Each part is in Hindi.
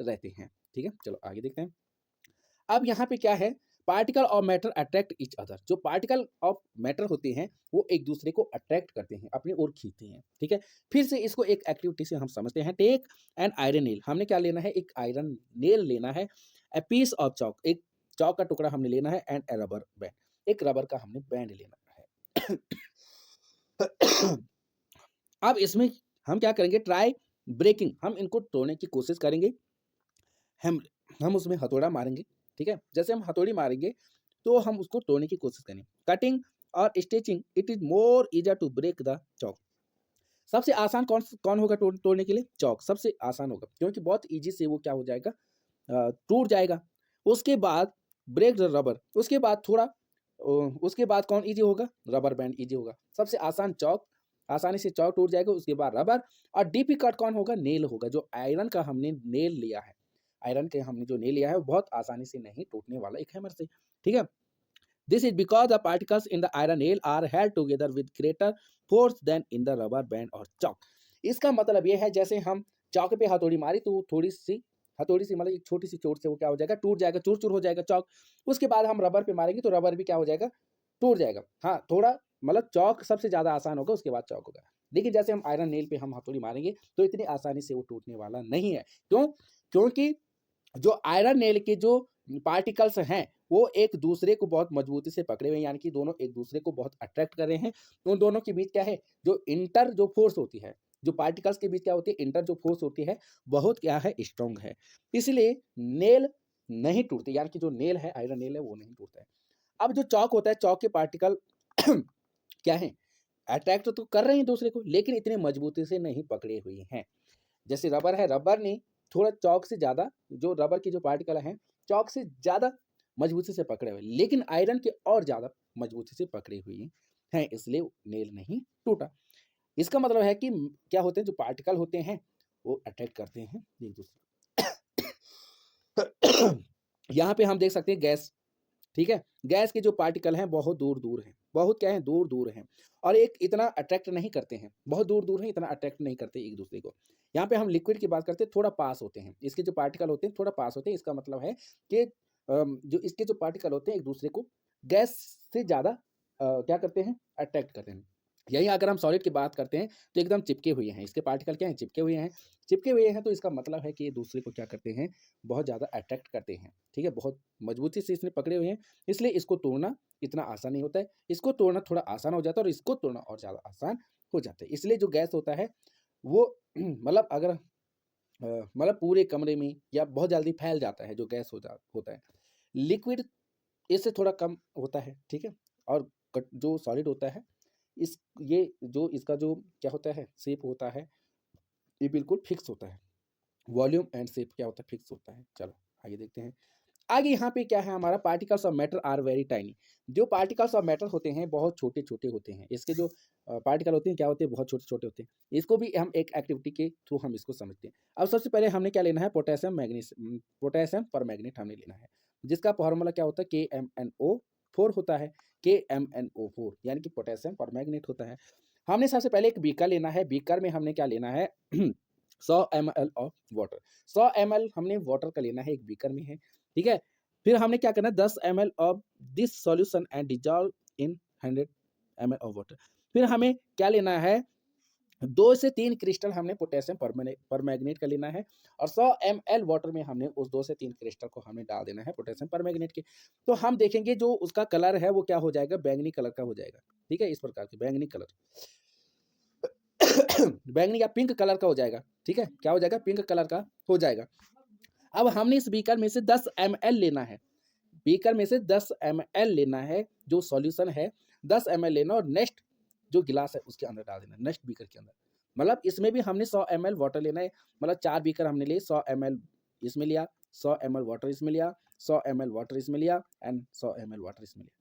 रहते हैं। ठीक है, चलो आगे देखते हैं। अब यहाँ पे क्या है, particle of matter attract each other. जो पार्टिकल ऑफ मैटर होते हैं वो एक दूसरे को अट्रैक्ट करते हैं, अपनी ओर खींचते हैं। ठीक है, फिर से इसको एक एक्टिविटी से हम समझते हैं। टेक एन आयरन नेल, हमने क्या लेना है, एक आयरन नेल लेना है। ए पीस ऑफ चौक, एक चौक का टुकड़ा हमने लेना है। एंड ए रबर बैंड, एक रबर का हमने बैंड लेना है। अब इसमें हम क्या करेंगे, ट्राई ब्रेकिंग, हम इनको तोड़ने की कोशिश करेंगे। हम हम उसमें हथौड़ा मारेंगे। ठीक है, जैसे हम हथौड़ी मारेंगे तो हम उसको तोड़ने की कोशिश करेंगे। कटिंग और stitching, it is more easier to break the chalk. सबसे आसान कौन होगा तोड़ने के लिए, चौक सबसे आसान होगा, क्योंकि बहुत इजी से वो क्या हो जाएगा, टूट जाएगा। उसके बाद ब्रेक द रबर, उसके बाद थोड़ा उसके बाद कौन इजी होगा, रबर बैंड इजी होगा। सबसे आसान चौक, आसानी से चौक टूट जाएगा। उसके बाद रबर, और डिफिकल्ट कौन होगा, नेल होगा। जो आयरन का हमने नेल लिया है, आयरन के हमने जो नेल लिया है वो बहुत आसानी से नहीं टूटने वाला एक हैमर से। ठीक है, this is because the particles in the iron nail are held together with greater force than in the rubber band और चॉक। इसका मतलब ये है, जैसे हम चौक पे हथौड़ी मारी तो थोड़ी सी हथौड़ी सी मतलब एक छोटी सी चोट से वो क्या हो जाएगा, टूट जाएगा, चूर चूर हो जाएगा चौक। उसके बाद हम रबर पे मारेंगे तो रबर भी क्या हो जाएगा, टूट जाएगा। हाँ, थोड़ा मतलब चौक सबसे ज्यादा आसान होगा, उसके बाद चौक होगा। लेकिन जैसे हम आयरन नेल पे हम हथौड़ी मारेंगे तो इतनी आसानी से वो टूटने वाला नहीं है। क्यों, क्योंकि जो आयरन नेल के जो पार्टिकल्स हैं वो एक दूसरे को बहुत मजबूती से पकड़े हुए हैं, यानी कि दोनों एक दूसरे को बहुत अट्रैक्ट कर रहे हैं। उन दोनों के बीच क्या है, जो फोर्स होती है, जो पार्टिकल्स के बीच क्या होती है, इंटर जो फोर्स होती है, बहुत क्या है, स्ट्रॉन्ग है। इसलिए नेल नहीं टूटते, यानी कि जो नेल है, आयरन नेल है, वो नहीं टूटता है। अब जो चौक होता है, चौक के पार्टिकल क्या है, अट्रैक्ट तो कर रहे हैं दूसरे को, लेकिन इतने मजबूती से नहीं पकड़े हुए हैं। जैसे रबर है, रबर ने थोड़ा चौक से ज्यादा, जो रबर की जो पार्टिकल हैं चौक से ज्यादा मजबूती से पकड़े हुए, लेकिन आयरन के और ज्यादा मजबूती से पकड़े हुए हैं, इसलिए नेल नहीं टूटा। इसका मतलब है कि क्या होते हैं, जो पार्टिकल होते हैं वो अट्रैक्ट करते हैं एक दूसरे। यहाँ पे हम देख सकते हैं गैस। ठीक है, गैस के जो पार्टिकल हैं बहुत दूर दूर हैं, बहुत क्या है, दूर दूर हैं, और एक इतना अट्रैक्ट नहीं करते हैं, बहुत दूर दूर हैं, इतना अट्रैक्ट नहीं करते एक दूसरे को। यहाँ पे हम लिक्विड की बात करते हैं, थोड़ा पास होते हैं, इसके जो पार्टिकल होते हैं थोड़ा पास होते हैं। इसका मतलब है कि जो इसके जो पार्टिकल होते हैं एक दूसरे को गैस से ज़्यादा क्या करते हैं, अट्रैक्ट करते हैं। यही अगर हम सॉलिड की बात करते हैं तो एकदम चिपके हुए हैं, इसके पार्टिकल क्या हैं, चिपके हुए हैं। चिपके हुए हैं तो इसका मतलब है कि ये दूसरे को क्या करते हैं, बहुत ज़्यादा अट्रैक्ट करते हैं। ठीक है, बहुत मजबूती से इसने पकड़े हुए हैं, इसलिए इसको तोड़ना इतना आसान नहीं होता है। इसको तोड़ना थोड़ा आसान हो जाता है और इसको तोड़ना और ज़्यादा आसान हो जाता है। इसलिए जो गैस होता है वो मतलब अगर मतलब पूरे कमरे में या बहुत जल्दी फैल जाता है, जो गैस होता है। लिक्विड इससे थोड़ा कम होता है। ठीक है, और जो सॉलिड होता है, इस ये जो इसका जो क्या होता है, शेप होता है, ये बिल्कुल फिक्स होता है। वॉल्यूम एंड शेप क्या होता है, फिक्स होता है। चलो आगे देखते हैं। आगे यहाँ पे क्या है हमारा, particles of matter are very tiny. जो पार्टिकल्स ऑफ मैटर होते हैं बहुत छोटे छोटे होते हैं। इसके जो पार्टिकल होते हैं क्या होते हैं, बहुत छोटे छोटे होते हैं। इसको भी हम एक एक्टिविटी के थ्रू हम इसको समझते हैं। अब सबसे पहले हमने क्या लेना है, पोटेशियम पर मैग्नेट हमने लेना है, जिसका फॉर्मूला क्या होता है, KMnO4 होता है। KMnO4 यानी कि पोटेशियम पर मैग्नेट होता है। हमने सबसे पहले एक बीकर लेना है, बीकर में हमने क्या लेना है 100 ml ऑफ वाटर। 100 ml हमने वाटर का लेना है, एक बीकर में है। ठीक है, फिर हमने क्या करना है, 10 ml of this solution and dissolve in 100 ml of water. फिर हमें क्या लेना है, 2 से 3 क्रिस्टल हमने पोटेशियम परमैंगनेट का लेना है, और 100 ml वाटर में हमने उस 2 से 3 क्रिस्टल को हमें डाल देना है पोटेशियम परमैंगनेट के। तो हम देखेंगे जो उसका कलर है वो क्या हो जाएगा, बैंगनी कलर का हो जाएगा। ठीक है, इस प्रकार के बैंगनी कलर बैंगनी या पिंक कलर का हो जाएगा। ठीक है, क्या हो जाएगा, पिंक कलर का हो जाएगा। अब हमने इस बीकर में से 10 ml लेना है, बीकर में से 10 ml लेना है, जो सॉल्यूशन है 10 ml लेना, और नेक्स्ट जो गिलास है उसके अंदर डाल देना, नेक्स्ट बीकर के अंदर। मतलब इसमें भी हमने 100 ml वाटर लेना है, मतलब 4 बीकर हमने लिए, 100 ml इसमें लिया, 100 ml वाटर इसमें लिया, 100 ml वाटर इसमें लिया, एंड 100 ml वाटर इसमें लिया।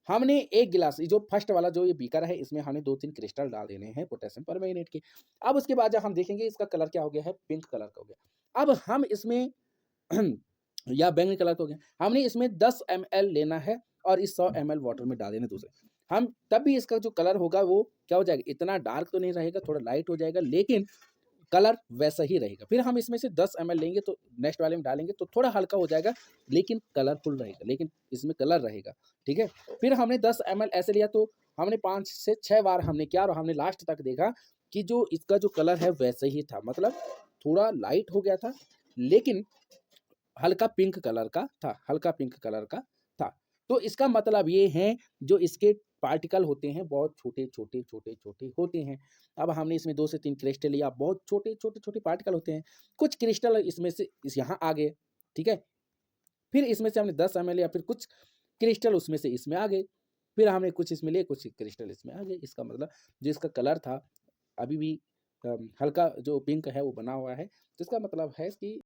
हमने एक गिलास, जो फर्स्ट वाला जो ये बीकर है, इसमें हमने 2-3 क्रिस्टल डाल देने हैं पोटेशियम परमैंगनेट के। अब उसके बाद जब हम देखेंगे इसका कलर क्या हो गया है, पिंक कलर का हो गया। अब हम इसमें या बैंगनी कलर का हो गया, हमने इसमें 10 ml लेना है और इस 100 ml वाटर में डाल देना दूसरे। हम तब भी इसका जो कलर होगा वो क्या हो जाएगा, इतना डार्क तो नहीं रहेगा, थोड़ा लाइट हो जाएगा, लेकिन कलर वैसा ही रहेगा। फिर हम इसमें से 10 एमएल लेंगे तो नेक्स्ट वाले में डालेंगे तो थोड़ा हल्का हो जाएगा, लेकिन कलरफुल रहेगा, लेकिन इसमें कलर रहेगा, ठीक है? फिर हमने 10 एमएल ऐसे लिया तो हमने 5 से 6 बार हमने किया और हमने लास्ट तक देखा कि जो इसका जो कलर है वैसे ही था, मतलब थोड़ा लाइट हो गया था, लेकिन हल्का पिंक कलर का था, हल्का पिंक कलर का था। तो इसका मतलब ये है जो इसके पार्टिकल होते हैं बहुत छोटे-छोटे, छोटे-छोटे होते हैं। अब हमने इसमें 2 से 3 क्रिस्टल लिया, बहुत छोटे, छोटे-छोटे पार्टिकल होते हैं। कुछ क्रिस्टल इसमें से इस यहाँ आ गए, ठीक है? फिर इसमें से हमने 10 एमएल लिया, फिर कुछ क्रिस्टल उसमें से इसमें आ गए। फिर हमने कुछ इसमें लिए, कुछ क्रिस्टल इसमें आ गए। इसका मतलब जो इसका कलर था, अभी भी हल्का जो पिंक है वो बना हुआ है। तो इसका मतलब है कि